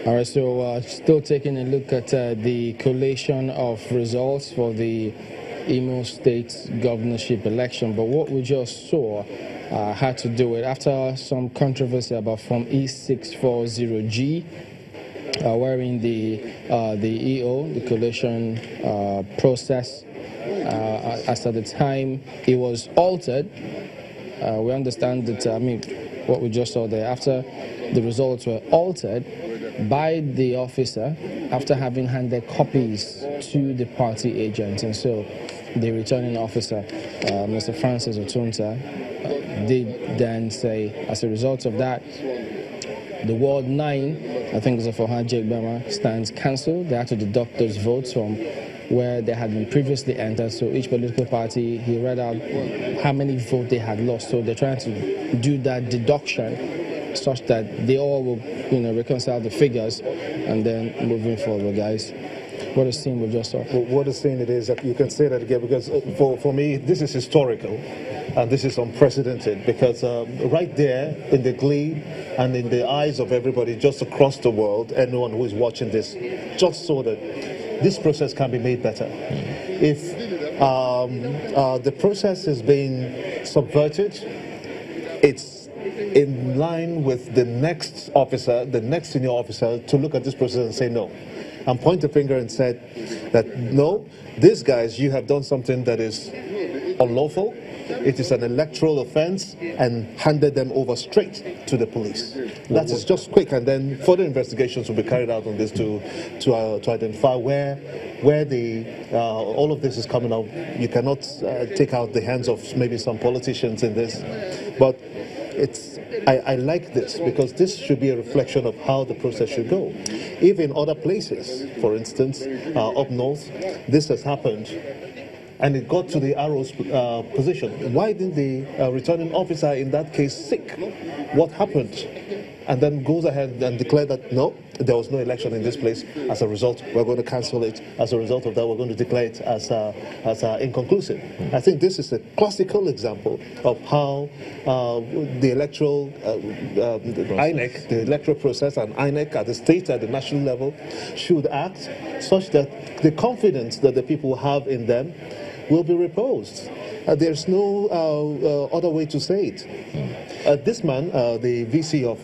All right, so still taking a look at the collation of results for the Imo State governorship election. But what we just saw had to do with, after some controversy about Form E640G, wherein the EO, the collation process, as at the time it was altered. We understand that, what we just saw there, after the results were altered by the officer after having handed copies to the party agents. And so the returning officer, Mr. Francis Otunta, did then say, as a result of that, the Ward 9, I think it's for Jake Bama, stands cancelled. They had to deduct those votes from where they had been previously entered. So each political party, he read out how many votes they had lost. So they're trying to do that deduction such that they all will, reconcile the figures and then moving forward, guys. What a scene we just saw. Well, what a scene it is. You can say that again, because for me, this is historical and this is unprecedented, because right there in the glee and in the eyes of everybody just across the world, anyone who is watching this just saw that this process can be made better. If the process is being subverted, it's in line with the next officer, the next senior officer, to look at this process and say no. And point the finger and said that, no, these guys, you have done something that is unlawful. It is an electoral offense, and handed them over straight to the police. That is just quick, and then further investigations will be carried out on this to identify where all of this is coming out. You cannot take out the hands of maybe some politicians in this, but I like this, because this should be a reflection of how the process should go. If in other places, for instance, up north, this has happened, and it got to the arrow's position, why didn't the returning officer in that case seek what happened, and then goes ahead and declare that no, there was no election in this place. As a result, we're going to cancel it. As a result of that, we're going to declare it as inconclusive. I think this is a classical example of how the electoral INEC, the electoral process, and INEC at the state, at the national level, should act such that the confidence that the people have in them will be reposed. There's no other way to say it. This man, the VC of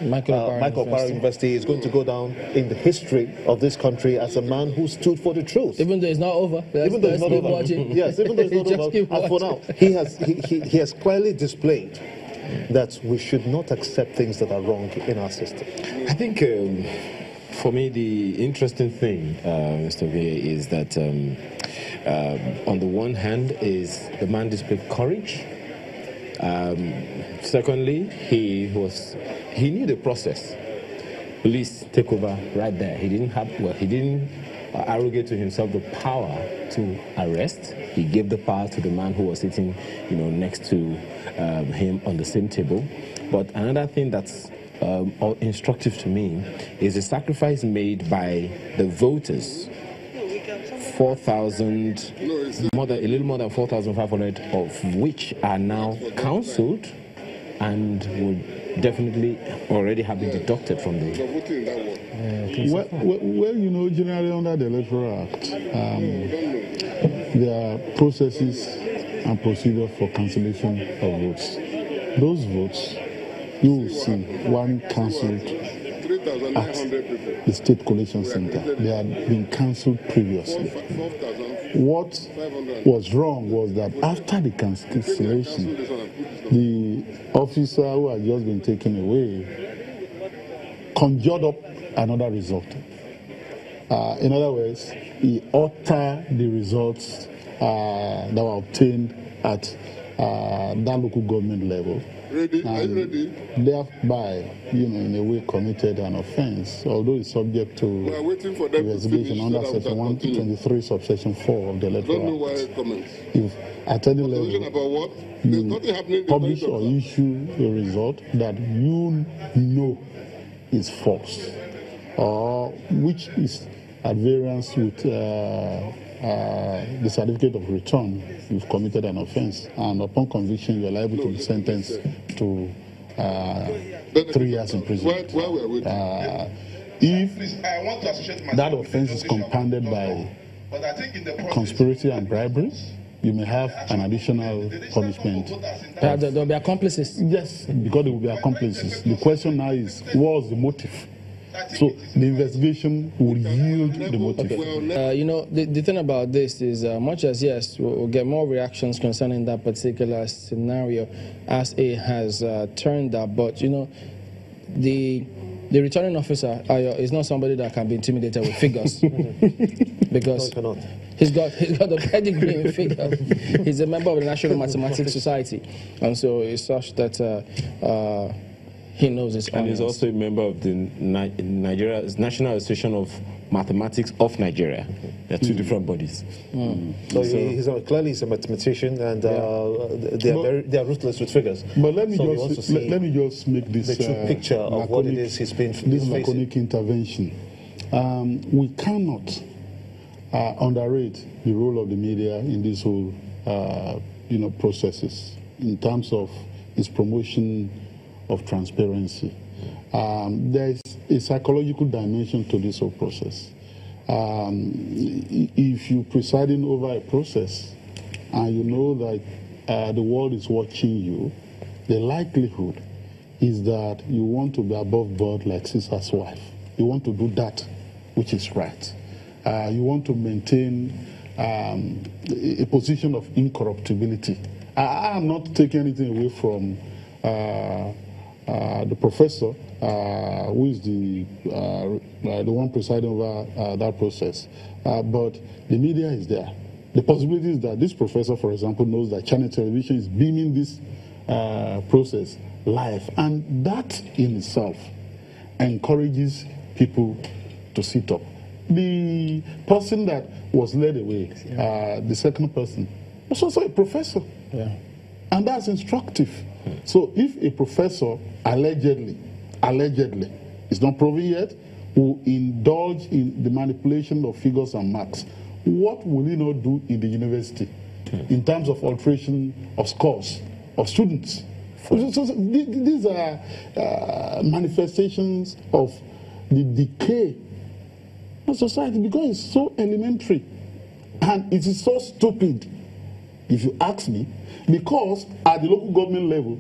Michael Okpara University, is going to go down in the history of this country as a man who stood for the truth. Even though it's not over. Even though it's not over. Yes, even though it's not over. And for now, he has clearly displayed that we should not accept things that are wrong in our system. I think, for me, the interesting thing, Mr. V, is that on the one hand, is the man displayed courage. Secondly, he knew the process. Police take over right there. He didn't arrogate to himself the power to arrest. He gave the power to the man who was sitting, next to him on the same table. But another thing that's instructive to me is the sacrifice made by the voters. 4,000, a little more than 4,500 of which are now counseled and would definitely already have been deducted from the... Well, generally under the Electoral Act, there are processes and procedures for cancellation of votes. Those votes, you will see one cancelled at the State Collation Center. They had been cancelled previously. What was wrong was that after the cancellation, the officer who had just been taken away conjured up another result. In other words, he altered the results that were obtained at that local government level. And thereby, in a way, committed an offense, although it's subject to investigation under Section 123, Subsection 4 of the Electoral Act. If at any level you publish or issue a result that you know is false, or which is at variance with the certificate of return, you've committed an offense, and upon conviction, you're liable to be sentenced to 3 years in prison. if that offense is compounded by conspiracy and bribery, you may have an additional punishment. There will be accomplices. Yes, because there will be accomplices. The question now is, what was the motive? So the investigation will yield the motive. You know, the thing about this is, much as yes, we'll get more reactions concerning that particular scenario as it has turned out, but you know, the returning officer is not somebody that can be intimidated with figures. Because he's got a pedigree in figures. He's a member of the National Mathematics Society, and so it's such that he knows his And he's also a member of the Nigeria's National Association of Mathematics of Nigeria. They're two different bodies. So clearly he's a mathematician, and they are ruthless with figures. But let me just make this the true picture of what it is he's been this laconic intervention. We cannot underrate the role of the media in this whole processes in terms of its promotion of transparency. There is a psychological dimension to this whole process. If you're presiding over a process and you know that the world is watching you, the likelihood is that you want to be above board like Caesar's wife. You want to do that which is right. You want to maintain a position of incorruptibility. I am not taking anything away from the professor, who is the one presiding over that process. But the media is there. The possibility is that this professor, for example, knows that Channel Television is beaming this process live. And that in itself encourages people to sit up. The person that was led away, the second person, was also a professor. Yeah. And that's instructive. So if a professor allegedly, it's not proven yet, will indulge in the manipulation of figures and marks, what will he not do in the university in terms of alteration of scores of students? So these are manifestations of the decay of society because it's so elementary and it is so stupid, if you ask me, because at the local government level,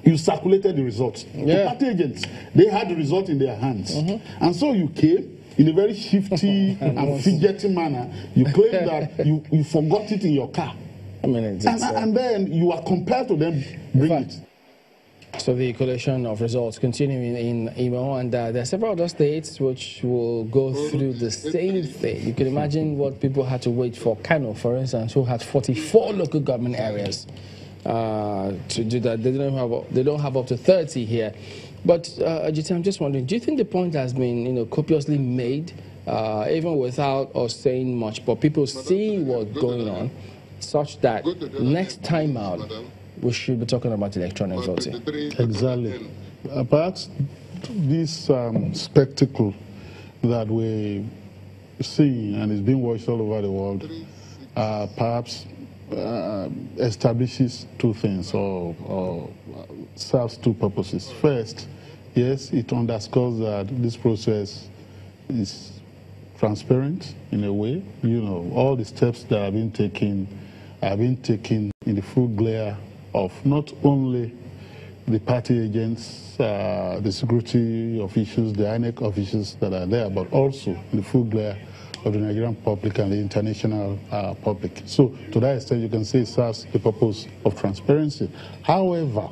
you circulated the results. The party agents, they had the result in their hands. And so you came in a very shifty and fidgety manner. You claim that you forgot it in your car. I mean, and then you are compelled to then bring it. So the collation of results continuing in Imo, and there are several other states which will go through the same thing. You can imagine what people had to wait for. Kano, for instance, who has 44 local government areas to do that. They don't have up to 30 here. But Jiti, I'm just wondering, do you think the point has been copiously made, even without us saying much, but people see what's going on, such that next time out, we should be talking about electronic voting? Exactly. Perhaps this spectacle that we see and is being watched all over the world perhaps establishes two things or serves two purposes. First, yes, it underscores that this process is transparent in a way. All the steps that have been taken in the full glare of not only the party agents, the security officials, the INEC officials that are there, but also the full glare of the Nigerian public and the international public. So to that extent, you can say it serves the purpose of transparency. However,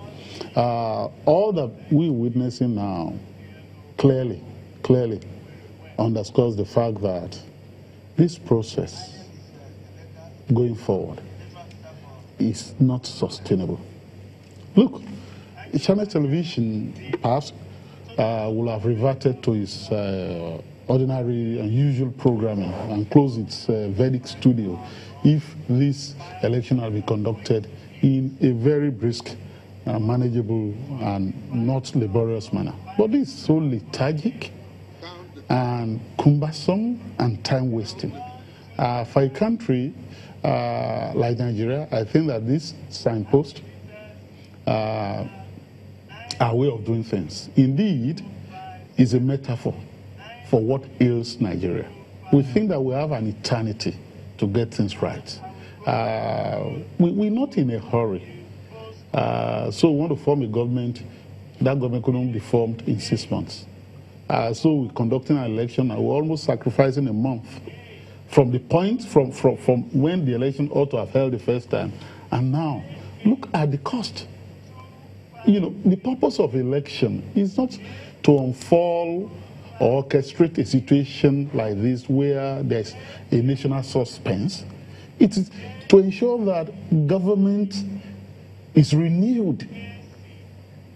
all that we're witnessing now clearly underscores the fact that this process going forward is not sustainable. Look, Channel Television perhaps will have reverted to its ordinary and usual programming and close its verdict studio if this election had been conducted in a very brisk, manageable and not laborious manner. But this is so lethargic and cumbersome and time-wasting. For a country like Nigeria, I think that this signpost our way of doing things indeed is a metaphor for what ails Nigeria. We think that we have an eternity to get things right. We're not in a hurry. So we want to form a government. That government couldn't be formed in 6 months. So we're conducting an election, and we're almost sacrificing a month from the point from when the election ought to have held the first time. And now, look at the cost. You know, the purpose of election is not to unfold or orchestrate a situation like this where there's a national suspense. It is to ensure that government is renewed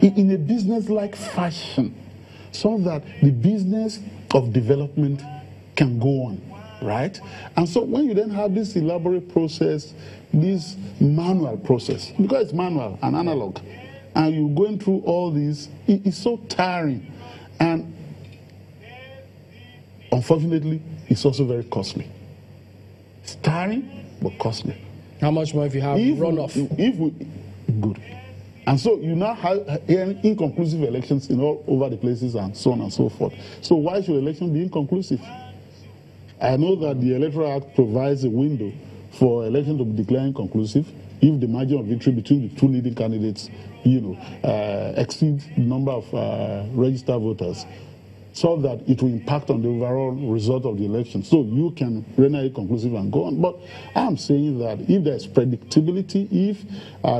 in a business-like fashion so that the business of development can go on, right? And so when you then have this elaborate process, this manual process, because it's manual and analog, and you're going through all this, it's so tiring. And unfortunately, it's also very costly. It's tiring, but costly. How much more if you have runoff? Good. And so you now have inconclusive elections in all over the places and so on and so forth. So why should elections be inconclusive? I know that the Electoral Act provides a window for election to be declared inconclusive if the margin of victory between the two leading candidates, exceeds the number of registered voters, so that it will impact on the overall result of the election. So you can render it conclusive and go on. But I'm saying that if there's predictability, if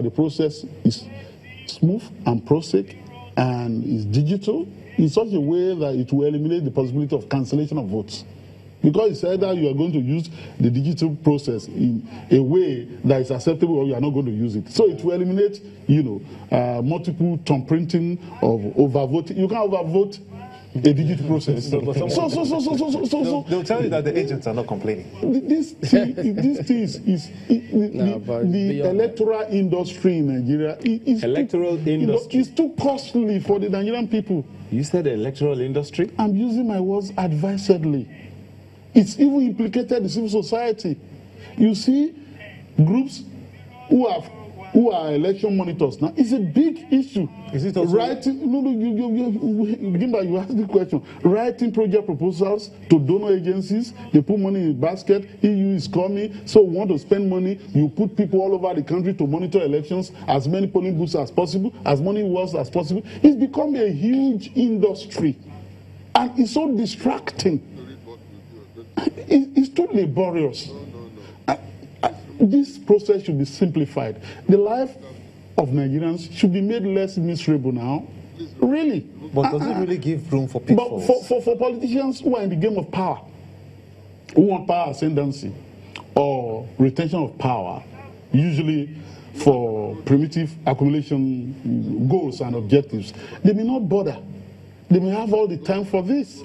the process is smooth and prosaic and is digital in such a way that it will eliminate the possibility of cancellation of votes. Because it's either you are going to use the digital process in a way that is acceptable or you are not going to use it. So it will eliminate, multiple thumb printing of overvoting. You can't overvote a digital process. They'll tell you that the agents are not complaining. This thing is the electoral industry in Nigeria. Is too costly for the Nigerian people. You said the electoral industry? I'm using my words advisedly. It's even implicated the civil society. You see, groups who are election monitors now, it's a big issue. Is it also you asked the question. Writing project proposals to donor agencies, they put money in the basket, EU is coming, so we want to spend money, you put people all over the country to monitor elections, as many polling booths as possible, as many walls as possible. It's become a huge industry. And it's so distracting. It's too laborious. This process should be simplified. The life of Nigerians should be made less miserable now. Really. But does it really give room for pitfalls? But for politicians who are in the game of power, who want power ascendancy or retention of power, usually for primitive accumulation goals and objectives, they may not bother. They may have all the time for this.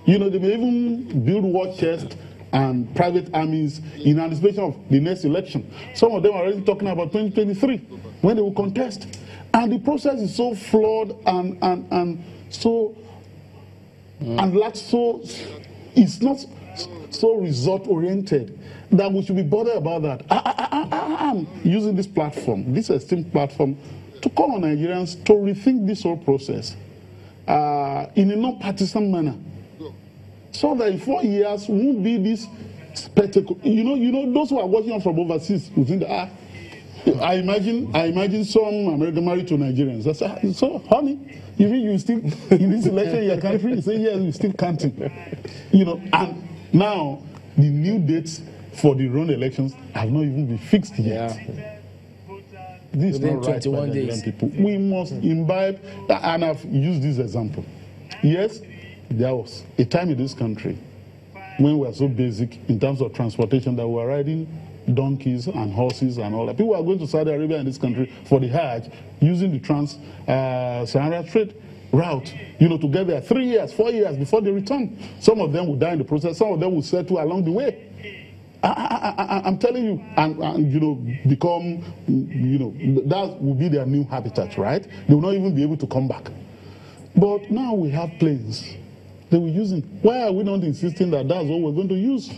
They may even build war chests and private armies in anticipation of the next election. Some of them are already talking about 2023 when they will contest. And the process is so flawed and it's not so result oriented that we should be bothered about that. I'm using this platform, this esteemed platform, to call on Nigerians to rethink this whole process in a non-partisan manner. So that in 4 years won't be this spectacle. Those who are watching us from overseas will think that, I imagine some American married to Nigerians. I say, so honey, you mean you still in this election in your country? You say, yes, we're still counting. And now the new dates for the run elections have not even been fixed yet. Yeah. This is not right for Nigerian people. We must imbibe, and I've used this example. Yes, there was a time in this country when we were so basic in terms of transportation that we were riding donkeys and horses and all that. People are going to Saudi Arabia in this country for the Hajj using the Trans-Saharan trade route, to get there 3 years, 4 years before they return. Some of them will die in the process. Some of them will settle along the way. I'm telling you, and become, that will be their new habitat, right? They will not even be able to come back. But now we have planes. They were using. Why are we not insisting that that's what we're going to use?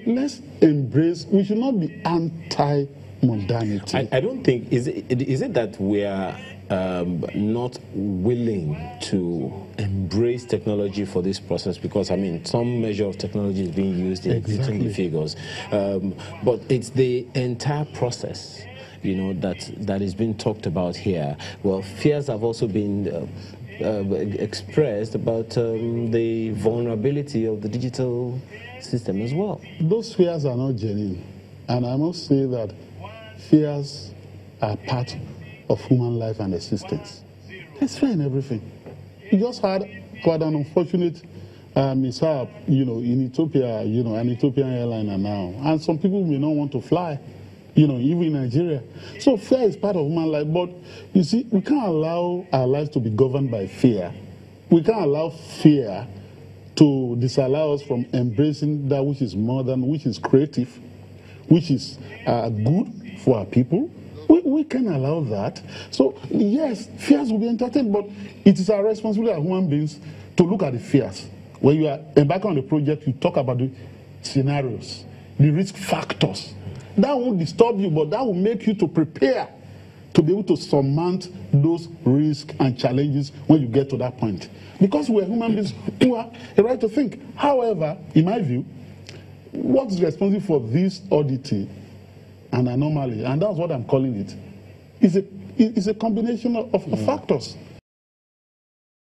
Let's embrace. We should not be anti-modernity. I don't think is it that we are not willing to embrace technology for this process, because I mean some measure of technology is being used in getting the figures, but it's the entire process, you know, that is being talked about here. Well, fears have also been expressed about the vulnerability of the digital system as well. Those fears are not genuine, and I must say that fears are part of human life and existence. There's fear in everything. We just had quite an unfortunate mishap, you know, in Ethiopia, you know, an Ethiopian airliner now, and some people may not want to fly, you know, even in Nigeria. So fear is part of human life, but you see, we can't allow our lives to be governed by fear. We can't allow fear to disallow us from embracing that which is modern, which is creative, which is good for our people. We can allow that. So, yes, fears will be entertained, but it is our responsibility as human beings to look at the fears. When you are embarking on a project, you talk about the scenarios, the risk factors. That won't disturb you, but that will make you to prepare to be able to surmount those risks and challenges when you get to that point. Because we're human beings who have a right to think. However, in my view, what's responsible for this oddity and anomaly, and that's what I'm calling it, is a combination of factors.